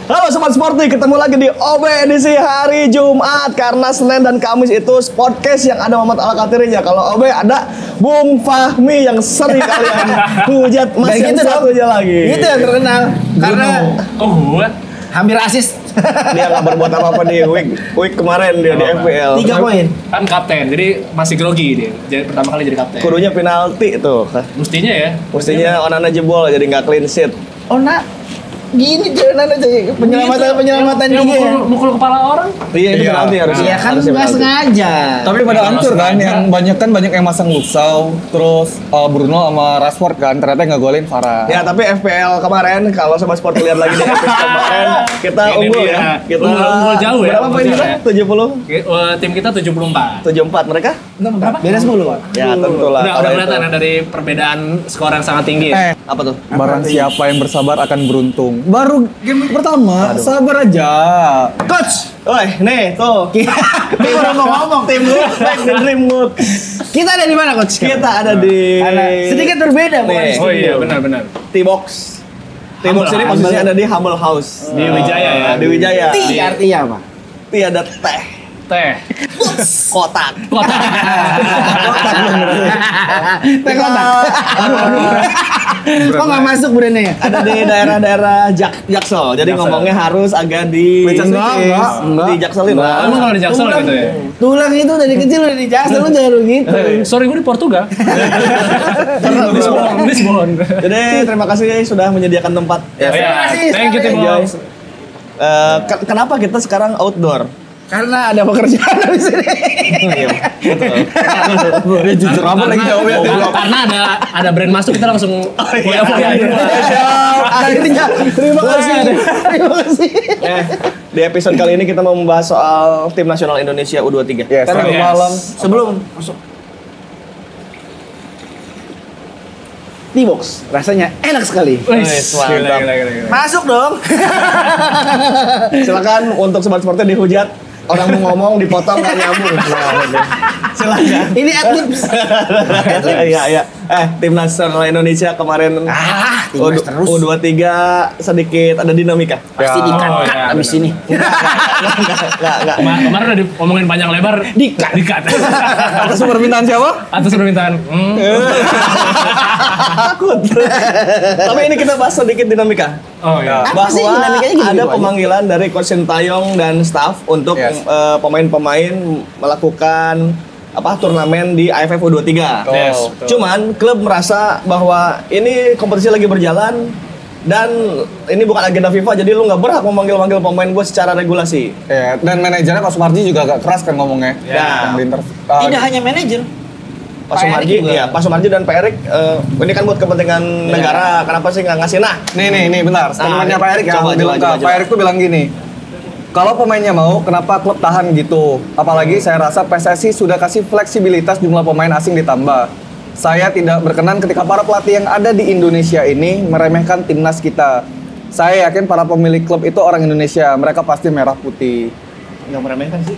Halo Sobat Sporty, ketemu lagi di OB edisi hari Jumat. Karena Senin dan Kamis itu podcast yang ada Muhammad Al-Katirinya. Kalau OB ada Bung Fahmi yang sering kalian hujat. Masih gitu satunya lagi. Itu yang terkenal. Karena gue hampir asis. Dia gak berbuat apa-apa di week kemarin dia di FPL. 3 poin. kan kapten, jadi masih grogi dia. Jadi pertama kali jadi kapten. Kudunya penalti tuh. Mestinya ya. Mestinya Onana jebol jadi gak clean sheet. Oh nak, gini jalan aja penyelamatan yang dia. mukul kepala orang. Iya itu penalti harusnya. Iya kan Harusnya nggak penalti. sengaja. Tapi pada hancur kan, yang banyak yang masang Luxau, terus Bruno sama Rashford kan, ternyata nggak golin Farah. Ya tapi FPL kemarin kalau Sobat Sport lihat lagi di episode kemarin kita Ini unggul dia. ya. Kita Unggul jauh ya, Berapa poin unggul kita? jauh ya. 70? Tim kita 74. 74 mereka? Berapa? Beda 10. Ya tentulah. Udah kalau kelihatan itu. ya dari perbedaan skor yang sangat tinggi. Apa tuh? Barang siapa yang bersabar akan beruntung. Baru game pertama, sabar aja. Coach, Woi, nih tuh. kita udah mau ngomong Tim Look back di Dreamwood. kita ada di mana coach? Kita ada di Sedikit berbeda bukan? Nih. Oh iya, benar. T-Box. T-Box ini Humble posisinya ada di Humble House. Di Wijaya ya. Di Wijaya. Ti artinya apa? Tiada teh. Teh. Kotak. Kotak. Teh kotak. Kok nggak masuk brandnya ya? Ada di daerah-daerah Jaksel. Jadi ngomongnya harus agak di Enggak. di Jakselin lah. Emang kalau di Jaksel gitu ya? Tulang itu dari kecil udah dijasel lu jangan gitu. Sorry, gue di Portugal. Lisbon. Jadi terima kasih sudah menyediakan tempat. Ya, thank you Tim Enjoy. Box. Kenapa kita sekarang outdoor? Karena ada pekerjaan di sini. Iya, Dia jujur amat lagi jawabnya. Karena ada brand masuk kita langsung foya-foya gitu. Akhirnya terima kasih. Terima kasih. Di episode kali ini kita mau membahas soal tim nasional Indonesia U23. Ya, selamat Yes. malam. Sebelum masuk T-Box, rasanya enak sekali. Mantap. Masuk dong. Silakan untuk sobat sportnya dihujat. Orang mau ngomong dipotong nggak nyambung. Silakan. Ini adlibs. Iya. Tim nasional Indonesia kemarin timnas terus. U23 sedikit ada dinamika. Pasti dikat ya, abis ini. Enggak. Kemarin udah diomongin panjang lebar, dikat. Atas permintaan siapa? Atas permintaan. Takut. Tapi ini kita bahas sedikit dinamika. Oh iya. Apa sih Bahwa dinamikanya gitu ada aja? pemanggilan dari Coach Sintayong dan staff untuk Yes. pemain-pemain melakukan turnamen di AFF U23. Yes, betul. Cuman klub merasa bahwa ini kompetisi lagi berjalan dan ini bukan agenda FIFA, jadi lu nggak berhak memanggil-manggil pemain gue secara regulasi. Ya, dan manajernya Pak Sumarji juga agak keras kan ngomongnya. Ya. Tidak hanya manajer. Pak Pak Sumarji, Erik juga. iya, Pak Sumarji dan Pak Erik, ini kan buat kepentingan negara, kenapa sih nggak ngasih? Nah, Nih, bentar. Statementnya Pak Erik ya. coba, Bilang coba. Pak Erik tuh bilang gini. Kalau pemainnya mau, kenapa klub tahan gitu? Apalagi saya rasa PSSI sudah kasih fleksibilitas jumlah pemain asing ditambah. Saya tidak berkenan ketika para pelatih yang ada di Indonesia ini meremehkan timnas kita. Saya yakin para pemilik klub itu orang Indonesia. Mereka pasti merah putih. nggak meremehkan sih.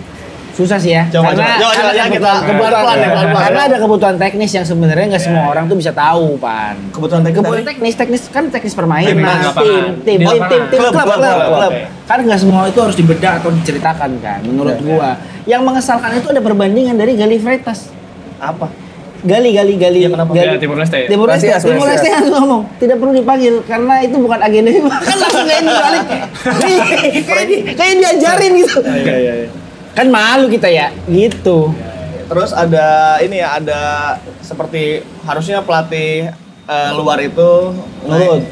Susah sih ya. Coba, karena ya, kita pelan-pelan ya, pelan-pelan. Karena ada kebutuhan teknis yang sebenarnya nggak semua orang tuh bisa tahu, Pan. Kebutuhan teknis Kebutuhan dari- teknis kan teknis permainan, Timnas, lapangan. tim, Di lapangan. Klub. Kan nggak semua itu harus dibedah atau diceritakan kan. Menurut gua, yang mengesalkan itu ada perbandingan dari Gali Freitas. Apa? Gali. Iya, kenapa? Ya, Timor Leste. Timor Leste yang ngomong tidak perlu dipanggil karena itu bukan agenda FIFA. Kan langsung kayak ini balik. Kayak diajarin gitu. Iya. Kan malu kita ya, gitu. Terus ada ini ya, ada seperti harusnya pelatih luar itu Nurut.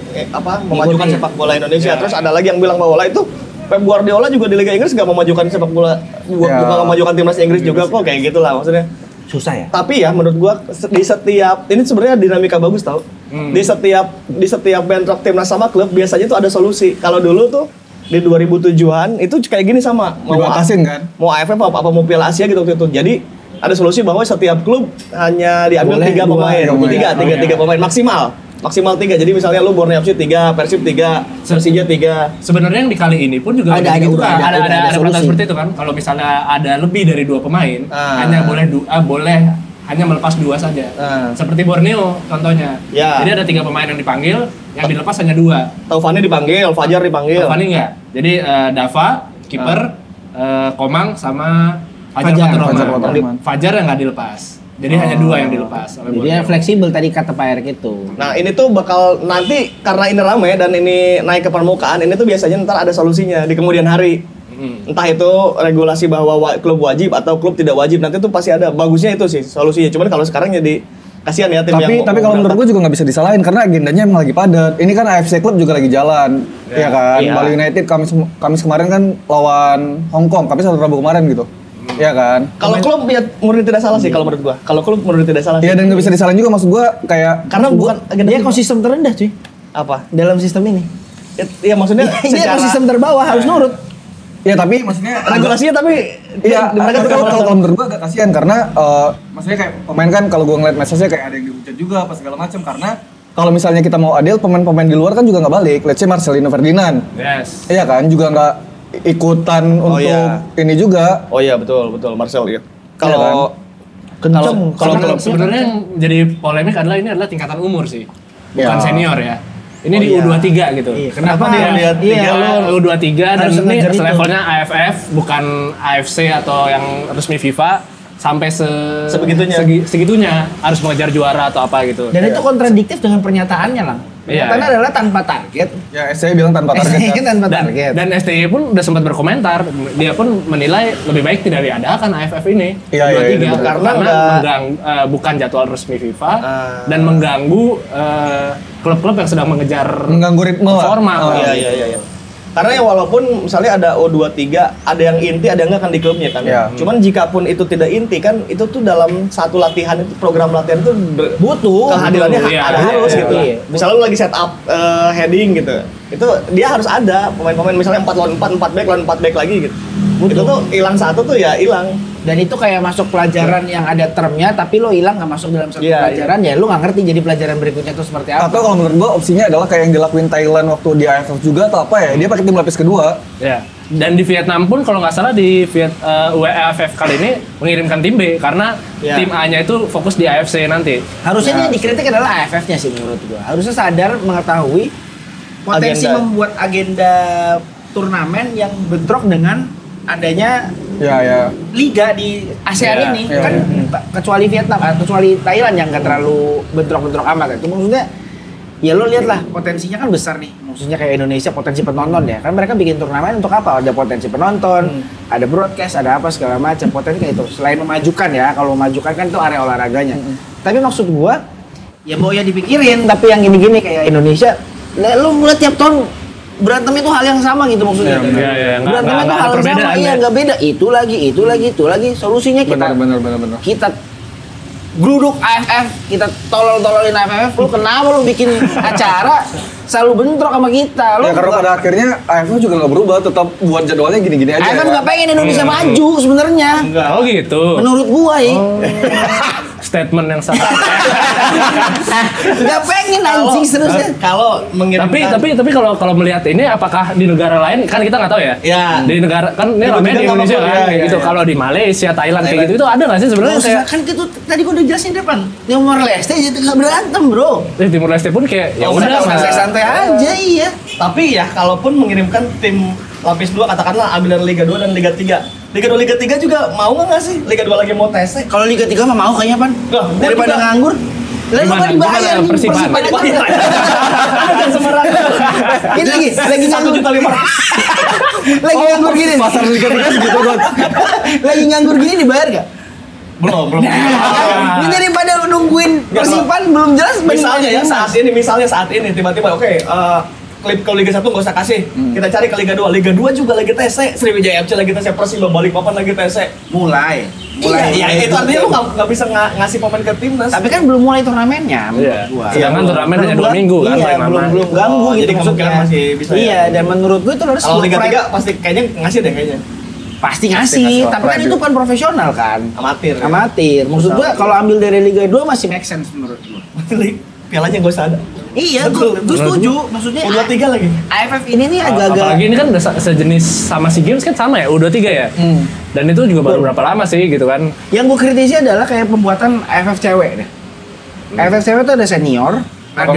memajukan sepak bola Indonesia. Terus ada lagi yang bilang bahwa itu Pep Guardiola juga di Liga Inggris nggak memajukan sepak bola, bukan memajukan timnas Inggris juga kok, kayak gitulah maksudnya. Susah ya. Tapi ya menurut gua di setiap ini sebenarnya dinamika bagus tau. Di setiap bentrok timnas sama klub biasanya tuh ada solusi. Kalau dulu tuh di 2007-an itu kayak gini sama Dibatasin kan? mau AFF apa mau Piala Asia gitu waktu itu. Jadi ada solusi bahwa setiap klub hanya diambil Boleh 3 dua, pemain, ya. tiga pemain maksimal 3. Jadi misalnya lu Borneo FC 3, Persib 3, Persija 3. Sebenarnya yang di kali ini pun juga Ada begitu. juga, ada ada solusi. peraturan seperti itu kan. Kalau misalnya ada lebih dari 2 pemain, Ah. hanya boleh hanya melepas 2 saja. Seperti Borneo contohnya. Ya. Jadi ada 3 pemain yang dipanggil, yang dilepas hanya 2. Taufani dipanggil, Fajar dipanggil. Taufani enggak. Jadi Dava, kiper, Komang sama Fajar Fajar Faturrahman. Fajar yang nggak dilepas. Jadi hanya 2 yang dilepas. Jadi dia fleksibel tadi kata Pak Erik itu. Nah ini tuh bakal nanti karena ini rame dan ini naik ke permukaan, ini tuh biasanya ntar ada solusinya di kemudian hari. Entah itu regulasi bahwa klub wajib atau klub tidak wajib, nanti tuh pasti ada. Bagusnya itu sih solusinya. Cuman kalau sekarang jadi kasihan ya tim yang tapi kalau menurut gue juga nggak bisa disalahin karena agendanya emang lagi padat. Ini kan AFC Club juga lagi jalan, ya kan. Iya. Bali United Kamis kemarin kan lawan Hong Kong, Kamis atau Rabu kemarin gitu, ya kan. kalau klub ya murni tidak salah sih kalau menurut gua. Kalau klub murni tidak salah. Iya dan nggak bisa disalahin juga maksud gue kayak Karena bukan agenda Dia FIFA. ekosistem terendah cuy apa? dalam sistem ini. Ya maksudnya Dia secara ekosistem terbawah harus nurut. ya tapi maksudnya regulasinya tapi iya, mereka tuh kalau menurut gua agak kasihan karena maksudnya kayak pemain kan kalau gua ngeliat medsosnya kayak ada yang dihujat juga apa segala macam karena kalau misalnya kita mau adil pemain-pemain di luar kan juga nggak balik. Let's say Marcelino Ferdinand, Yes. iya kan juga nggak ikutan untuk iya. ini juga. Oh iya betul Marcel ya. Kalau Kenceng. Kalau Sebenarnya yang jadi polemik adalah ini adalah tingkatan umur sih. Bukan Ya. senior ya. Ini Oh di iya. U23 gitu. Iya, Kenapa dia lihat Iya, U23 dan Harus ini ngejar itu. levelnya AFF bukan AFC atau yang resmi FIFA sampai Sebegitunya. segitunya harus mengejar juara atau apa gitu. Dan itu kontradiktif dengan pernyataannya lah. Iya, Pernyataannya iya. adalah tanpa target. ya SCI bilang tanpa target kan. Tanpa dan, target. dan STY pun udah sempat berkomentar, dia pun menilai lebih baik tidak diadakan AFF ini Iya, iya, iya, betul. Karena udah- bukan jadwal resmi FIFA dan mengganggu klub-klub yang sedang mengejar Mengganggu ritme lah. performa. Oh, Iya. Karena ya walaupun misalnya ada U23, ada yang inti, ada yang nggak kan di klubnya kan. Iya. Cuman jika pun itu tidak inti kan, itu tuh dalam satu latihan itu program latihan itu Butuh. kehadirannya Iya, ada iya, harus iya, gitu. iya. Misalnya lu lagi set up heading gitu, itu dia harus ada pemain-pemain misalnya 4 lawan 4, 4 back lawan 4 back lagi gitu. Itu tuh hilang satu tuh ya hilang. Dan itu kayak masuk pelajaran yang ada termnya, tapi lo hilang nggak masuk dalam satu Iya, pelajaran, ya lo nggak ngerti jadi pelajaran berikutnya itu seperti apa. Atau kalau menurut gua opsinya adalah kayak yang dilakuin Thailand waktu di AFF juga atau apa ya, dia pakai tim lapis kedua. Ya. Dan di Vietnam pun kalau nggak salah di UEFF kali ini mengirimkan tim B karena Ya. tim A-nya itu fokus di AFC nanti. Harusnya Nah. yang dikritik adalah AFF-nya sih menurut gua. Harusnya sadar mengetahui potensi Agenda. membuat agenda turnamen yang bentrok dengan adanya Ya. liga di ASEAN Iya, ini iya, kan iya. kecuali Vietnam, kecuali Thailand yang nggak terlalu bentrok-bentrok amat. Itu maksudnya ya lo lihat lah potensinya kan besar nih. Maksudnya kayak Indonesia potensi penonton ya kan mereka bikin turnamen untuk apa? Ada potensi penonton, ada broadcast, ada apa segala macam potensi kayak itu. Selain memajukan ya, kalau memajukan kan itu area olahraganya. Tapi maksud gua ya mau ya dipikirin. Tapi yang gini-gini kayak Indonesia, lo mulai tiap tahun berantem itu hal yang sama gitu maksudnya. Iya, iya, nggak- Berantem nggak itu ada hal yang sama, perbedaan iya ya. nggak beda. Itu lagi. Solusinya kita Benar. kita geruduk AFF, kita tolol-tololin AFF, lu kenapa lu bikin acara selalu bentrok sama kita? Lu Ya karena pada akhirnya AFF juga nggak berubah, tetap buat jadwalnya gini-gini aja. AFF ya. nggak pengen Indonesia maju sebenarnya. Oh gitu. Menurut gua ya. Statement yang sangat. Nggak pengen anjing seterusnya. Kalau mengirimkan tapi kalau melihat ini apakah di negara lain kan kita nggak tahu ya. Ya. Di negara kan ini Di ramai di Indonesia Indonesia nggak kan apa-apa, kayak ya, gitu. ya. Kalau di Malaysia, Thailand kayak gitu itu ada nggak sih sebenarnya Nggak usah, kayak kan itu tadi gua udah jelasin di depan. Timor Leste jadi nggak berantem bro. Timur Leste pun kayak ya Oh, udah udah, Santai-santai aja iya. Tapi ya kalaupun mengirimkan tim lapis 2 katakanlah ambil dari Liga 2 dan Liga 3. Liga 2 Liga 3 juga mau nggak sih? Liga 2 lagi mau tes. Kalau Liga 3 mah mau kayaknya pan. Loh, gua Daripada juga. nganggur. Lalu Gimana? nggak dibayar Gimana nih, Persipan? Persipan aja. Dan Semarang. Ini lagi nganggur. 1.500.000. Lagi nganggur gini. nih. Pasar Liga 3 segitu kan. Lagi nganggur gini dibayar gak? Belum. Ini daripada nungguin Persipan belum jelas. Misalnya saat ini tiba-tiba oke klip ke Liga 1 nggak usah kasih. Kita cari ke Liga 2. Liga 2 juga lagi TC. Sriwijaya FC lagi TC, Persiba Balikpapan lagi TC. Mulai. Iya, itu artinya lu nggak bisa ngasih pemain ke timnas. Tapi kan belum mulai turnamennya menurut Iya. gua. Sedangkan turnamen hanya 2 Belum minggu kan iya, paling lama. belum ganggu Oh, gitu jadi kemungkinan maksudnya. masih bisa ya. Iya, dan menurut gua itu harus Kalau Liga pride. 3 pasti kayaknya ngasih deh kayaknya. Pasti ngasih, tapi kan itu kan profesional kan. Amatir. Amatir. Maksud gua kalau ambil dari Liga 2 masih make sense menurut gua. pialanya gak usah ada. Iya, Betul. gue setuju. Maksudnya U23 lagi. AFF ini nih agak-agak Apalagi ini kan udah sejenis sama SEA Games kan sama ya, U23 ya. Dan itu juga baru berapa lama sih gitu kan. yang gue kritisi adalah kayak pembuatan AFF cewek deh. AFF cewek tuh ada senior, ada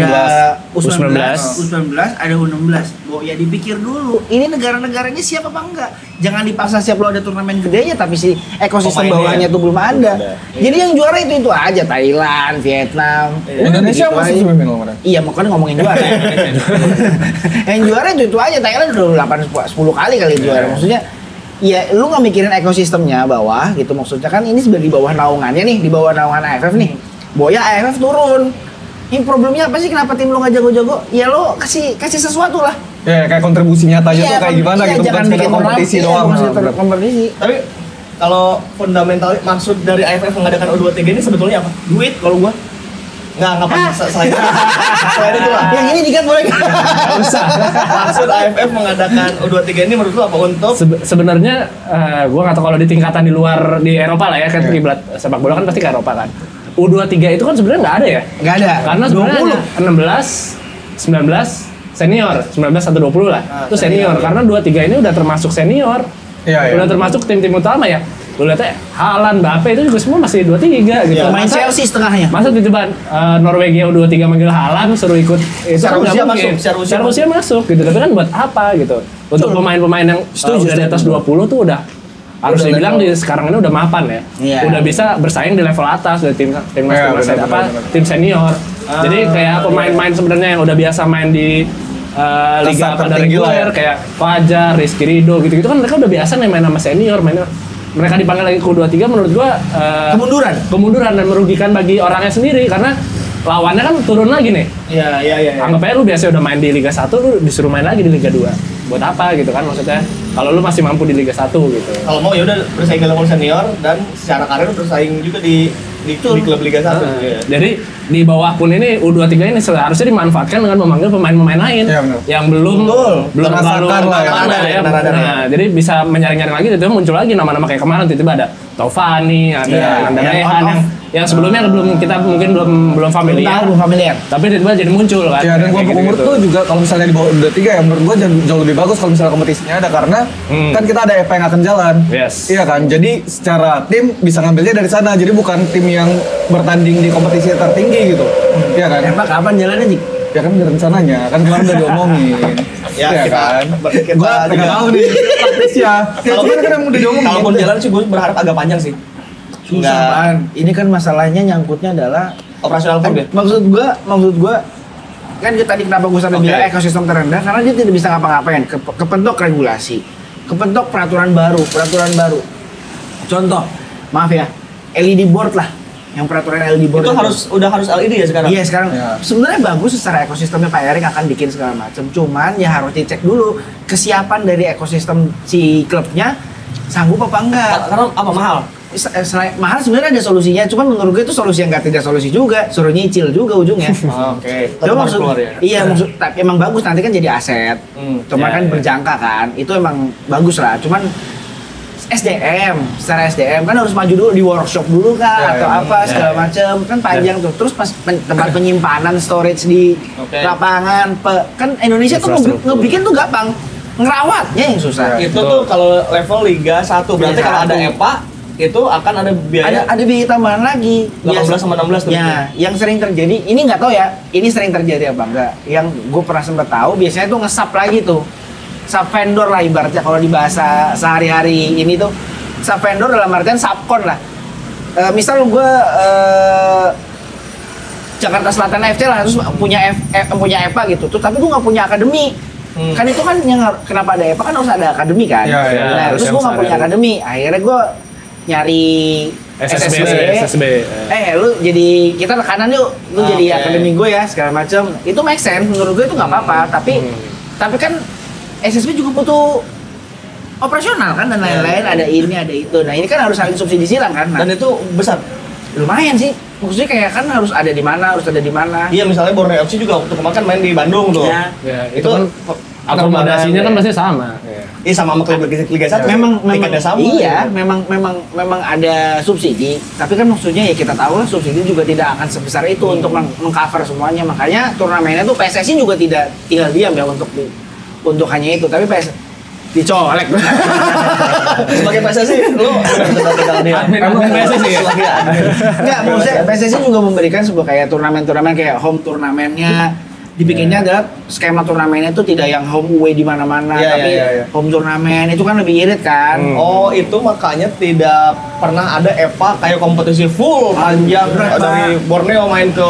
U19, 19. ada U16. Ya dipikir dulu, ini negara-negaranya siap apa enggak? Jangan dipaksa siap lo ada turnamen gedenya tapi si ekosistem Pemainnya bawahnya tuh belum ada. Jadi yang juara itu aja, Thailand, Vietnam. Indonesia Gitu masuk aja. semifinal kemarin. Iya, makanya ngomongin juara. Yang juara itu aja, Thailand udah 10 kali juara. Maksudnya ya lu nggak mikirin ekosistemnya bawah gitu, maksudnya kan ini sebenarnya di bawah naungannya nih, di bawah naungan AFF nih. Boya AFF turun. Ini problemnya apa sih, kenapa tim lu nggak jago-jago? Ya lo kasih sesuatu lah. Ya kayak kontribusi nyatanya tuh kayak gimana gitu, bukan jangan sekedar bikin kompetisi orang- doang. Iya, bukan sekedar kompetisi. Tapi kalau fundamental maksud dari AFF mengadakan U23 ini sebetulnya apa? Duit kalau gua. Enggak selain selain itu lah. Yang ini dikat boleh nggak? Nggak usah. Maksud AFF mengadakan U23 ini menurut lu apa untuk Sebenarnya gue nggak tahu kalau di tingkatan di luar di Eropa lah ya kan kiblat sepak bola kan pasti ke Eropa kan. U23 itu kan sebenarnya nggak ada ya. Nggak ada. Karena sebenarnya 16, 19 senior, 19 atau 20 lah. Itu senior karena 23 ini udah termasuk senior. Iya, iya. Udah termasuk tim-tim utama ya. Lu lihatnya Haaland, Mbappe itu juga semua masih 23 gitu. Pemain Chelsea setengahnya. Masa tiba-tiba Norwegia U23 manggil Haaland suruh ikut itu Secara kan nggak usia mungkin. masuk, secara Secara usia masuk gitu. Tapi kan buat apa gitu? Untuk pemain-pemain yang udah di atas 20 tuh udah harus Udah dibilang level. di sekarang ini udah mapan ya. Iya. Udah bisa bersaing di level atas dari timnas Iya, benar, apa benar. tim senior. Jadi kayak pemain-pemain sebenarnya yang udah biasa main di liga pada tertinggi lah reguler ya. kayak Fajar, Rizky Ridho gitu-gitu kan mereka udah biasa nih main sama senior, mereka dipanggil lagi ke U23 menurut gua kemunduran dan merugikan bagi orangnya sendiri karena lawannya kan turun lagi nih. Iya. Anggap aja lu biasa udah main di Liga 1, lu disuruh main lagi di Liga 2. Buat apa gitu kan maksudnya? Kalau lu masih mampu di Liga 1 gitu. Kalau mau ya udah bersaing di level senior dan secara karir bersaing juga di klub Liga 1. Iya. Jadi di bawah pun ini U23 ini seharusnya dimanfaatkan dengan memanggil pemain-pemain lain Iya, benar. yang belum Merasakan lah ya. mana ya. Nah, jadi bisa menyaring-nyaring lagi itu muncul lagi nama-nama kayak kemarin tiba-tiba ada Taufani, ada Iya, Nanda yang Rehan yang sebelumnya kita mungkin belum familiar. Belum familiar. Tapi tiba-tiba jadi muncul kan. Ya dan Kayak kelompok umur gitu-gitu. tuh juga kalau misalnya di bawah U23 ya menurut gua jauh lebih bagus kalau misalnya kompetisinya ada karena kan kita ada EP yang akan jalan. Yes. Iya kan? Jadi secara tim bisa ngambilnya dari sana. Jadi bukan tim yang bertanding di kompetisi tertinggi gitu. Iya kan? Emang kapan jalannya sih? Ya kan rencananya kan kemarin udah diomongin. Ya, Iya kita- kita Gua juga- nggak tahu nih praktis ya. Ya Kalau cuman kan yang udah diomongin. Kalaupun jalan sih gue berharap agak panjang sih. Susah Nggak- apaan? Ini kan masalahnya nyangkutnya adalah Operasional pun ya. maksud gua kan tadi kenapa gue sampai Oke. bilang ekosistem terendah karena dia tidak bisa ngapa-ngapain, kepentok regulasi, kepentok peraturan baru. Contoh, maaf ya, LED board lah, yang peraturan LED board Itu udah harus LED ya sekarang. Iya sekarang Ya. sebenarnya bagus secara ekosistemnya Pak Erik akan bikin segala macam. Cuman ya harus dicek dulu kesiapan dari ekosistem si klubnya sanggup apa enggak. Karena apa mahal? Selain mahal sebenarnya ada solusinya, cuman menurut gue itu solusi yang tidak solusi juga, suruh nyicil juga ujungnya. Oke. Cuma maksud, iya maksud, tapi emang bagus nanti kan jadi aset. Cuma Ya, kan ya. berjangka kan, itu emang bagus lah. Cuman secara SDM kan harus maju dulu di workshop dulu kan Ya, atau ya. apa segala macam kan panjang tuh. Terus pas tempat penyimpanan storage di Oke. lapangan, kan Indonesia tuh Infrastruktur. ngebikin tuh gampang, ngerawatnya yang susah. Itu tuh kalau level Liga 1 berarti Liga kalau ada 1. EPA itu akan ada biaya Ada biaya tambahan lagi. 18 sama 16 tuh. Ya, yang sering terjadi, ini nggak tahu ya, ini sering terjadi apa enggak. Yang gue pernah sempat tahu, biasanya tuh nge-sub lagi tuh. Sub vendor lah ibaratnya kalau di bahasa sehari-hari ini tuh. Sub vendor dalam artian subkon lah. Misal gue Jakarta Selatan FC lah, terus punya EPA gitu. Tuh, tapi gue nggak punya akademi. Kan itu kan yang kenapa ada EPA kan harus ada akademi kan. Iya, iya. Nah, Harus terus yang gue nggak punya sehari-hari. akademi. Akhirnya gue nyari SSB. lu jadi kita rekanan yuk, lu jadi Oke. akademi gue ya segala macam. Itu make sense menurut gue itu nggak apa-apa. Tapi kan SSB juga butuh operasional kan dan lain-lain, ada ini ada itu. Nah ini kan harus saling subsidi silang kan. Nah, Dan itu besar. lumayan sih. Maksudnya kayak kan harus ada di mana. Iya misalnya Borneo FC juga waktu kemarin kan main di Bandung tuh. Ya. Ya, Itu akomodasinya kan pasti sama. Iya sama klub Liga 1. Memang tiketnya sama. iya, memang ada subsidi. Tapi kan maksudnya ya kita tahu lah subsidi juga tidak akan sebesar itu untuk mengcover semuanya. Makanya turnamennya tuh PSSI juga tidak tinggal diam ya untuk hanya itu. Tapi dicolek. Sebagai PSSI lu tinggal dia. Emang PSSI ya? Enggak, maksudnya PSSI juga memberikan sebuah kayak turnamen kayak home turnamennya. Dibikinnya adalah skema turnamennya itu tidak yang home away di mana-mana, tapi home turnamen itu kan lebih irit kan. Oh, itu makanya tidak pernah ada EVA kayak kompetisi full panjang dari Borneo main ke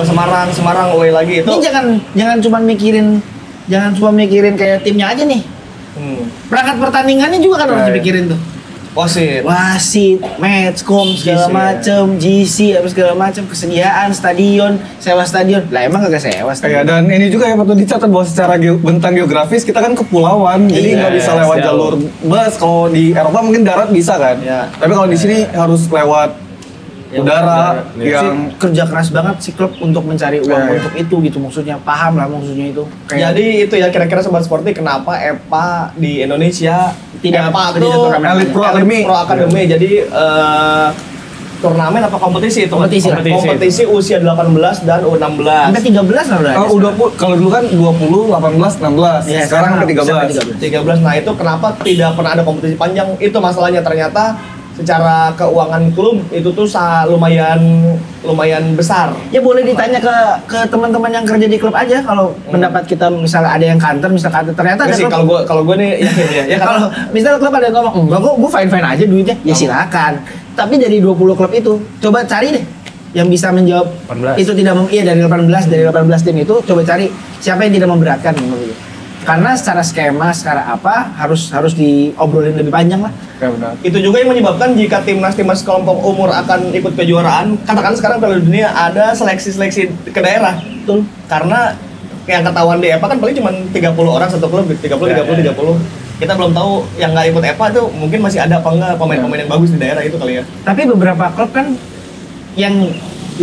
Semarang away lagi itu. Ini jangan cuma mikirin kayak timnya aja nih. Perangkat pertandingannya juga kan harus dipikirin tuh. Wasit, matchcom segala macem, GC apa segala macem, kesediaan stadion, sewa stadion. Lah emang kagak sewa stadion. Dan ini juga yang patut dicatat bahwa secara bentang geografis kita kan kepulauan, jadi nggak bisa lewat jalur bus. Kalau di Eropa mungkin darat bisa kan, tapi kalau di sini harus lewat udara yang kerja keras banget si klub untuk mencari uang untuk itu gitu, maksudnya paham lah maksudnya itu. Jadi itu ya kira-kira Sobat Sporty kenapa EVA di Indonesia tidak EVA itu Elite Pro Academy. Jadi turnamen apa kompetisi itu? Kompetisi usia 18 dan U16. Sampai 13 lah udah. Kalau dulu kan 20, 18, 16. Ya, sekarang sampai 13. 13. Nah, itu kenapa tidak pernah ada kompetisi panjang? Itu masalahnya ternyata secara keuangan klub itu tuh lumayan besar. Ya boleh ditanya ke teman-teman yang kerja di klub aja kalau pendapat kita misalnya ada yang kantor ternyata ada sih, klub. kalau gue nih yakin ya. Kalau misalnya klub ada yang ngomong enggak kok gue fine aja duitnya, ya silakan. Tapi dari 20 klub itu coba cari deh yang bisa menjawab 18. Itu tidak dari 18 tim itu coba cari siapa yang tidak memberatkan menurut. Karena secara skema, secara apa harus diobrolin lebih panjang lah. Ya benar. Itu juga yang menyebabkan jika timnas kelompok umur akan ikut kejuaraan, katakan sekarang Piala Dunia ada seleksi ke daerah. Betul. Karena yang ketahuan di EVA kan paling cuma 30 orang satu klub, 30. Kita belum tahu yang nggak ikut EVA tuh mungkin masih ada apa enggak pemain-pemain yang bagus di daerah itu kali ya. Tapi beberapa klub kan yang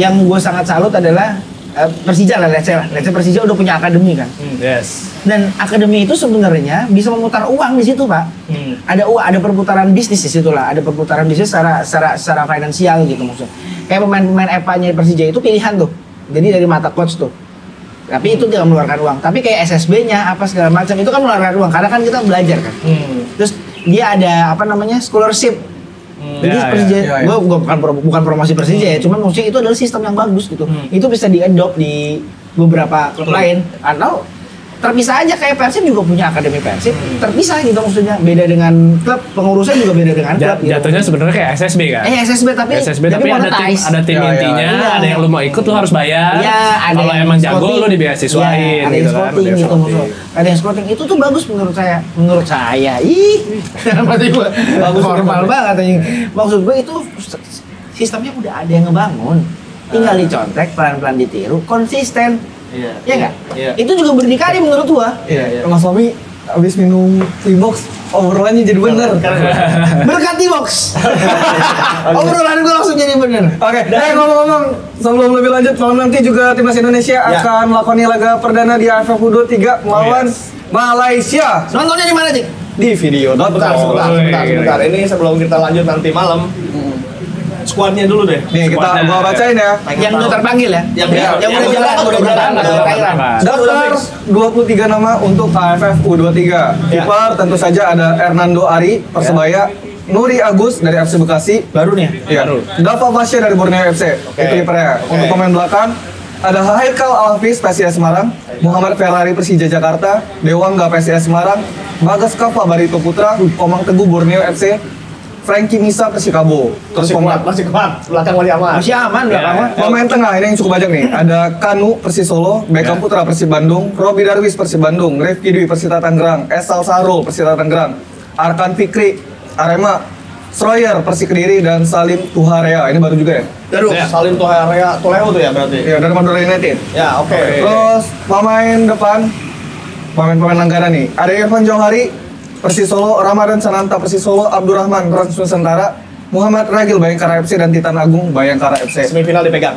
gue sangat salut adalah Persija lah, let's say Persija udah punya akademi kan. Yes. Dan akademi itu sebenarnya bisa memutar uang di situ, Pak. Ada perputaran bisnis di situ lah, ada perputaran bisnis secara finansial gitu maksudnya. Kayak pemain EVA-nya Persija itu pilihan tuh. Jadi dari mata coach tuh. Tapi itu tidak mengeluarkan uang. Tapi kayak SSB-nya apa segala macam itu kan mengeluarkan uang karena kan kita belajar kan. Terus dia ada scholarship. Jadi Persija, gue bukan promosi Persija ya, cuman maksudnya itu adalah sistem yang bagus gitu. Itu bisa di-adopt di beberapa klub lain. Atau terpisah aja kayak Persib juga punya akademi Persib, terpisah gitu maksudnya. Beda dengan klub, pengurusnya juga beda dengan klub. Jatuhnya sebenarnya kayak SSB kan? SSB tapi ada tim intinya, ada yang lu mau ikut lu harus bayar. Kalau emang jago lu dibeasiswain gitu kan. Ada yang scouting itu tuh bagus menurut saya. Berarti gue bagus formal banget anjing. Maksud gue itu sistemnya udah ada yang ngebangun. Tinggal dicontek, pelan-pelan ditiru, konsisten. Iya nggak? Iya. Itu juga berdikari menurut gua. Iya. Mas Fahmi abis minum T-Box, obrolannya jadi bener. Berkat T-Box. Obrolan gua langsung jadi bener. Oke. Ngomong-ngomong, sebelum lebih lanjut, malam nanti juga timnas Indonesia akan melakoni laga perdana di AFF U23 melawan Malaysia. Nontonnya di mana, Cik? Di video. Sebentar. Ini sebelum kita lanjut nanti malam. Skuadnya dulu deh. Nih gua bacain ya. Yang udah terpanggil ya. Yang udah jalan ke Thailand. Daftar 23 nama untuk AFF U23. Kiper tentu saja ada Hernando Ari Persebaya, Nuri Agus dari FC Bekasi, baru nih. Iya. Dava Fasya dari Borneo FC. Itu kipernya. Untuk pemain belakang ada Haikal Alvis PSIS Semarang, Muhammad Ferrari Persija Jakarta, Dewangga PSIS Semarang, Bagas Kava Barito Putra, Komang Teguh Borneo FC, Frankie Misa Persikabo. Terus masih kuat, belakang masih aman. Belakang. Pemain tengah ini yang cukup banyak nih. Ada Kanu Persis Solo, Beckham Putra Persib Bandung, Robi Darwis Persib Bandung, Rifki Dwi Persita Tangerang, Esal Sarul Persita Tangerang, Arkan Fikri Arema, Stroyer Persik Kediri, dan Salim Tuharea. Ini baru juga ya? Baru. Salim Tuharea, Tuleo tuh ya berarti. Iya, dari Madura United. Ya, oke. Terus pemain depan, pemain langganan nih. Ada Irfan Johari Persis Solo, Ramadan Sananta Persis Solo, Abdurrahman Trans Nusantara, Muhammad Ragil Bayangkara FC, dan Titan Agung Bayangkara FC. Semifinal dipegang.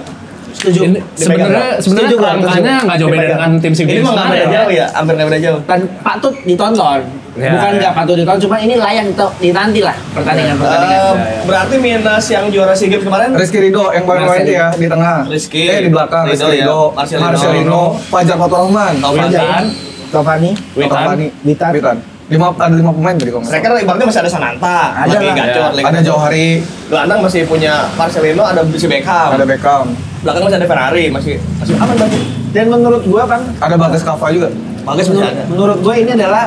Setuju. Sebenarnya Setuju gua, angkanya nggak jauh beda dengan tim si Ini mah nggak beda jauh ya, hampir nggak beda jauh. Kan patut ditonton. Ya, Bukan nggak patut ditonton, cuma ini layak dinanti lah pertandingan-pertandingan. Berarti minus yang juara SEA Games kemarin Rizky Ridho yang paling main ya di tengah. Rizky. Di belakang Ridho Rizky Ridho, ya. Marcelino, Fajar Fatur Rahman, Witan, Cavani, Witan. Ada 5 pemain tadi kalau nggak Striker ibaratnya masih ada Sananta, Ada lagi lah. gacor, lagi salah. Ada gacor. Johari, Gelandang masih punya Marcelino, ada si Beckham. ada Beckham, Belakang masih ada Ferrari, masih aman berarti. Dan menurut gua Bang, ada Bagas Kava juga. Bagus masih ada. menurut gue ini adalah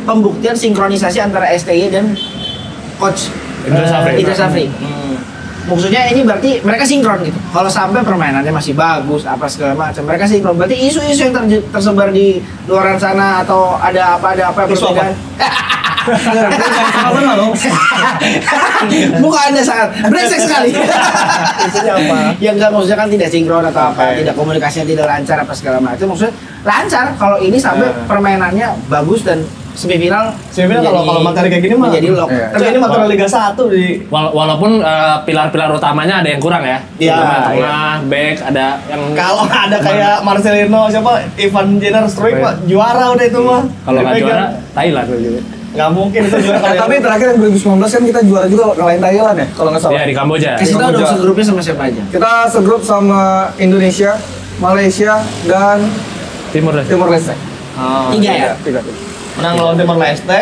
pembuktian sinkronisasi antara STY dan coach Idris Safri. Idris Safri. Maksudnya ini berarti mereka sinkron gitu. Kalau sampai permainannya masih bagus, apa segala macam, mereka sinkron. Berarti isu-isu yang tersebar di luaran sana atau ada apa Isu apa? perbedaan. Muka Anda sangat brengsek sekali. Isunya apa? Ya enggak, maksudnya kan tidak sinkron atau apa, tidak komunikasinya tidak lancar apa segala macam. Maksudnya lancar kalau ini sampai permainannya bagus dan semifinal Kalau materi kayak gini mah menjadi lock. Iya. Tapi ini materi Liga 1 di walaupun pilar-pilar utamanya ada yang kurang ya. Iya, Tengah, back ada yang kalau ada kayak Marcelino siapa Ivan Jenner Struik mah juara udah itu mah. kalau nggak Dipegang. juara Thailand gitu. Nggak mungkin itu juara kalau Tapi terakhir yang 2019 kan kita juara juga ngalahin Thailand ya, kalau nggak salah. Ya di Kamboja. Kasih tahu dong segrupnya sama siapa aja. Kita segrup sama Indonesia, Malaysia, dan Timur Leste. Timor Leste. Tiga ya? Tiga. menang lawan Timor Leste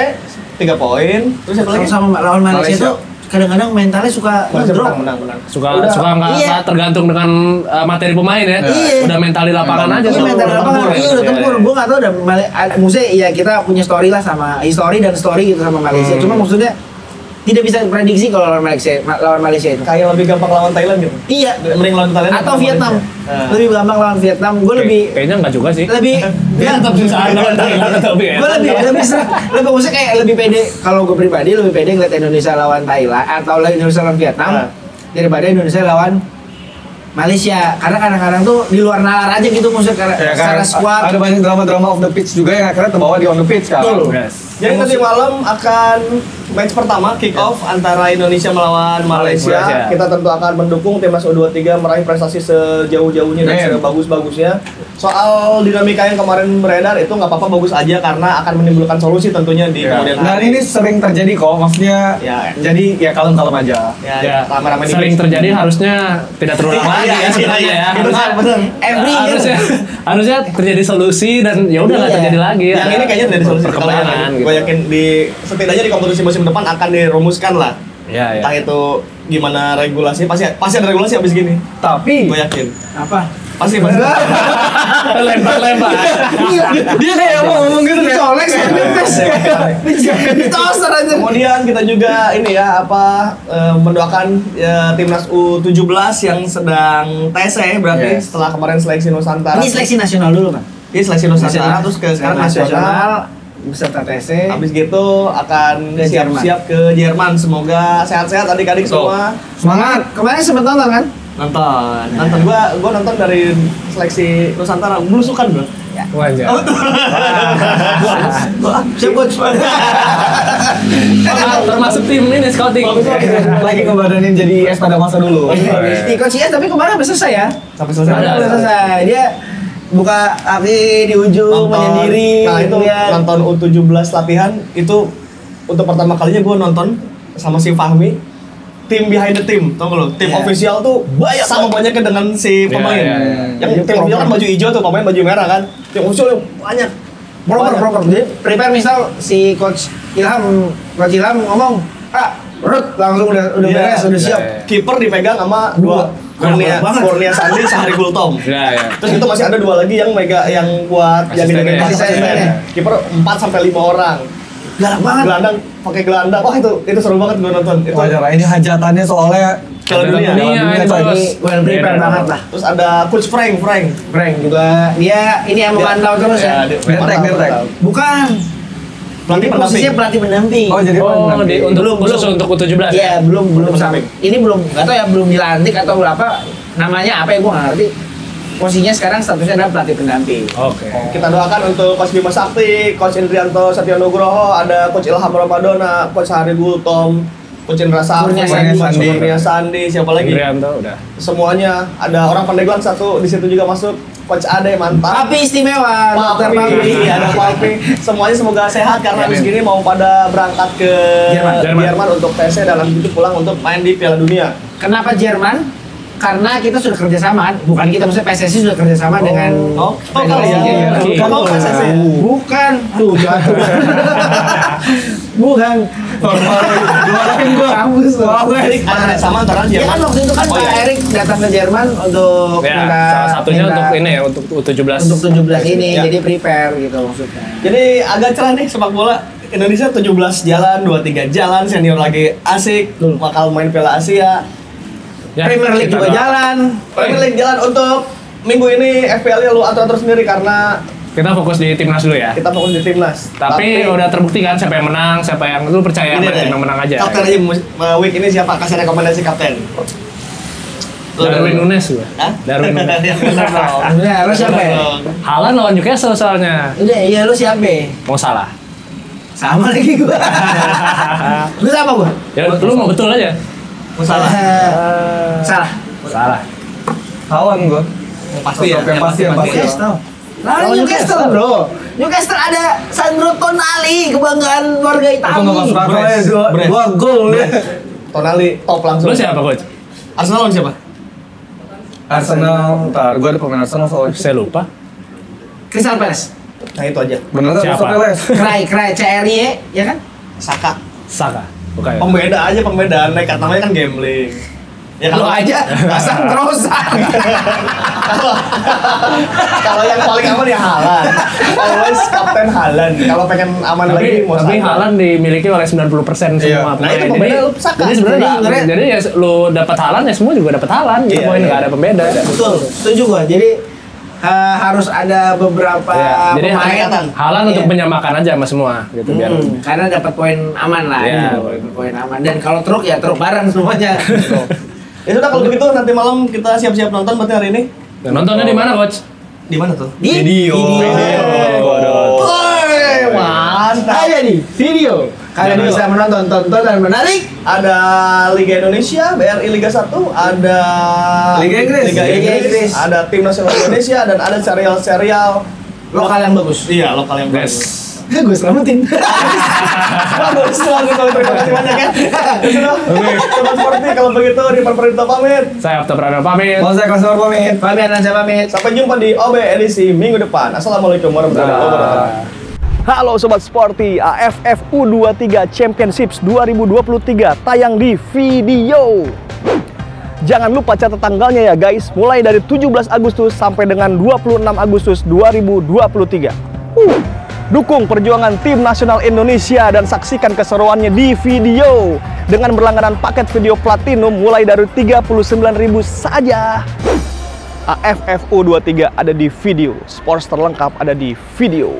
3 poin. Terus siapa Kalau lagi? sama lawan Malaysia Malaysia. tuh kadang-kadang mentalnya suka drop. menang. Suka Udah. nggak Iya. tergantung dengan materi pemain ya. Iya. Udah mental di lapangan aja. Iya tuh, mental udah apa? tempur ya. Iya udah tempur. Gue nggak tahu udah maksudnya ya kita punya story lah sama story dan story gitu sama Malaysia. Cuma maksudnya tidak bisa prediksi kalau lawan Malaysia itu. Kayak lebih gampang lawan Thailand gitu. Iya. Mending lawan Thailand Atau Vietnam. Nah. Lebih gampang lawan Vietnam. Gue lebih Kayaknya nggak juga sih. lebih Dia tetap susah lawan Thailand tapi ya. gue lebih maksudnya kayak lebih pede kalau gue pribadi lebih pede ngeliat Indonesia lawan Thailand atau Indonesia lawan Vietnam daripada Indonesia lawan Malaysia karena kadang-kadang tuh di luar nalar aja gitu maksudnya karena Ya, secara squad ada banyak drama-drama off the pitch juga yang akhirnya terbawa di on the pitch kan. Betul. Jadi nanti malam akan match pertama kick off antara Indonesia melawan Malaysia. Malaysia. Kita tentu akan mendukung timnas U23 meraih prestasi sejauh-jauhnya dan sebagus-bagusnya. Soal dinamika yang kemarin beredar itu nggak apa-apa, bagus aja karena akan menimbulkan solusi tentunya di kemudian Dan hari. ini sering terjadi kok, maksudnya Ya. jadi ya kalem-kalem aja. Ya, rame-rame di sering pitch. terjadi harusnya tidak terulang lagi ya sebenarnya ya. Benar. every year Harusnya terjadi solusi dan ya udah nggak Iya. terjadi lagi. Yang ini kayaknya dari solusi perkembangan gitu. Gue yakin di setidaknya di kompetisi musim depan akan dirumuskan lah. Ya, ya. Entah itu gimana regulasi, pasti ada regulasi abis gini. Tapi Gue yakin. apa Pasti. Lempar. dia kayak mau ngomong gitu kayak colek toaster aja Kemudian kita juga ini ya mendoakan timnas U17 yang sedang TC berarti Yes. setelah kemarin seleksi Nusantara. ini seleksi nasional dulu kan Ini seleksi Nusantara terus ke sekarang nasional. beserta TC Habis gitu akan Ke siap-siap ke Jerman. Semoga sehat-sehat adik-adik semua. semangat. kemarin sempat nonton kan Nonton gua nonton dari seleksi Nusantara belusukan bro. Wajar. siap coach Termasuk tim ini scouting. Lagi ngebadanin jadi es pada masa dulu. di coach ya tapi kemarin udah selesai ya Sampai selesai. udah selesai dia buka kaki di ujung menyendiri Nah itu kemudian- nonton U17 latihan itu untuk pertama kalinya gue nonton sama si Fahmi tim behind the team, tau gak lo? Tim Iya. official tuh banyak sama banyaknya dengan si pemain. Yang tim official kan baju hijau tuh, pemain baju merah kan. Tim official banyak. proper jadi prepare misal si coach Ilham ngomong Rut langsung udah Iya. beres udah siap Kiper dipegang sama dua Galak banget. Kurnia Sandi, Sahari Gultom. Ya, ya. Terus itu masih ada dua lagi yang buat Asistennya. jagain Asistennya. Kiper 4 sampai 5 orang. galak banget Gelandang pakai gelandang. Wah itu seru banget gue nonton. Itu Wajar lah, ini hajatannya soalnya Piala Dunia. Piala Dunia, Piala ini Dunia, bos. well prepare banget lah Terus ada Coach Frank. Frank juga dia ini yang memantau terus ya Dirtek. bukan Pelatih ini pendamping. posisinya pelatih pendamping Oh jadi Oh, nanti. untuk khusus untuk U17 ya? Iya, belum sampai. Ini belum, nggak tahu ya belum dilantik atau apa namanya apa ya gua nggak ngerti. Posisinya sekarang statusnya adalah pelatih pendamping. Oke. Kita doakan untuk Coach Bima Sakti, Coach Indrianto Satyo Nugroho, ada Coach Ilham Ramadona, Coach Hari Gultom, Kucin Rasa, Kurnia Sandi, siapa lagi? Indrianto udah. Semuanya ada orang Pandeglang satu di situ juga masuk. Coach Ade mantap. Papi istimewa, Dokter Papi. Ada Papi. Semuanya semoga sehat karena habis gini mau pada berangkat ke Jerman untuk TC dan nanti itu pulang untuk main di Piala Dunia. Kenapa Jerman? Karena kita sudah kerjasama, bukan kita, maksudnya PSSI sudah kerjasama dengan kalian. Kalau PSSI bukan, tuh jatuh. Bukan. Juarain gua. Kampus loh. Erik ada sama antara Ya Jerman. kan waktu itu kan Pak Erik datang ke Jerman untuk Ya, salah satunya untuk ini ya, untuk U17. untuk 17 ini, Ya. jadi prepare gitu maksudnya. Jadi agak cerah nih sepak bola. Indonesia 17 jalan, 23 jalan, senior lagi asik, bakal main Piala Asia. Ya, Premier League kita juga doakan. jalan. Premier League jalan untuk minggu ini FPL-nya lu atur sendiri karena Kita fokus di timnas dulu ya. kita fokus di timnas. Tapi udah terbukti kan siapa yang menang, siapa yang lu percaya ini sama deh, tim yang menang aja. Kapten aja week ini siapa? Kasih rekomendasi kapten. Darwin Nunes gua. Hah? Darwin Nunes. Yang benar dong. Udah, lu siapa ya? Haaland lawan Newcastle soalnya. Udah, iya lu siapa? Mau salah. Sama lagi gua. Lu sama gua? Ya lu mau betul aja. Salah. Salah. Salah. Haaland gua. Pasti ya. Yang pasti. Newcastle. Lawan Newcastle, bro. Newcastle ada Sandro Tonali, kebanggaan warga Itu nggak masuk Italia. akal. Dua gol ya. Tonali top langsung. Lu siapa coach? Arsenal lawan siapa? Arsenal, ntar gua ada pemain Arsenal soalnya. Saya lupa. Crystal Palace. Nah itu aja. Bener kan? Siapa? Crystal Palace. Cry, CRY, ya kan? Saka. Saka. Bukan ya? Pembeda aja pembeda. Nekat namanya kan gambling. Ya Lu aja pasang terusan. Kalau yang paling aman ya Haaland. Always kapten Haaland. Kalau pengen aman lagi mau Tapi Saka. Haaland dimiliki oleh 90% semua Iya. pemain. Nah, itu pembeda lu Saka. Jadi sebenarnya Jadi nggak- jadi ya lu dapat Haaland ya semua juga dapat Haaland. Gitu Iya, poin iya. nggak ada pembeda. Betul, setuju gua. Jadi harus ada beberapa Iya. Jadi pemain. Haaland untuk menyamakan aja sama semua gitu biar. Karena dapat poin aman lah, Iya. poin aman. Dan kalau truk ya truk bareng semuanya. Ya sudah kalau begitu nanti malam kita siap-siap nonton berarti hari ini. Nah, nontonnya di mana coach? Di mana tuh? Di Video. Waduh. Woi, mantap. Ada di video. Kalian Jangan bisa menonton, tonton dan menarik. Ada Liga Indonesia, BRI Liga 1, ada Liga Inggris. Liga Inggris, ada Tim Nasional Indonesia dan ada serial-serial Lokal yang bagus. Iya, lokal yang Guys. bagus. Gue selamatin. Bagus, bagus, terima kasih banyak ya. Ya sudah, Sobat Sporty, kalau begitu Rifan Pradipta pamit. Saya After Pradana pamit. Mau saya kelas pamit. Pamit dan saya pamit. Sampai jumpa di OB edisi minggu depan. Assalamualaikum warahmatullahi wabarakatuh. Halo Sobat Sporty, AFF U23 Championships 2023 tayang di video. Jangan lupa catat tanggalnya ya guys, mulai dari 17 Agustus sampai dengan 26 Agustus 2023. Dukung perjuangan tim nasional Indonesia dan saksikan keseruannya di video dengan berlangganan paket video platinum mulai dari 39.000 saja. AFF U23 ada di video, sports terlengkap ada di video.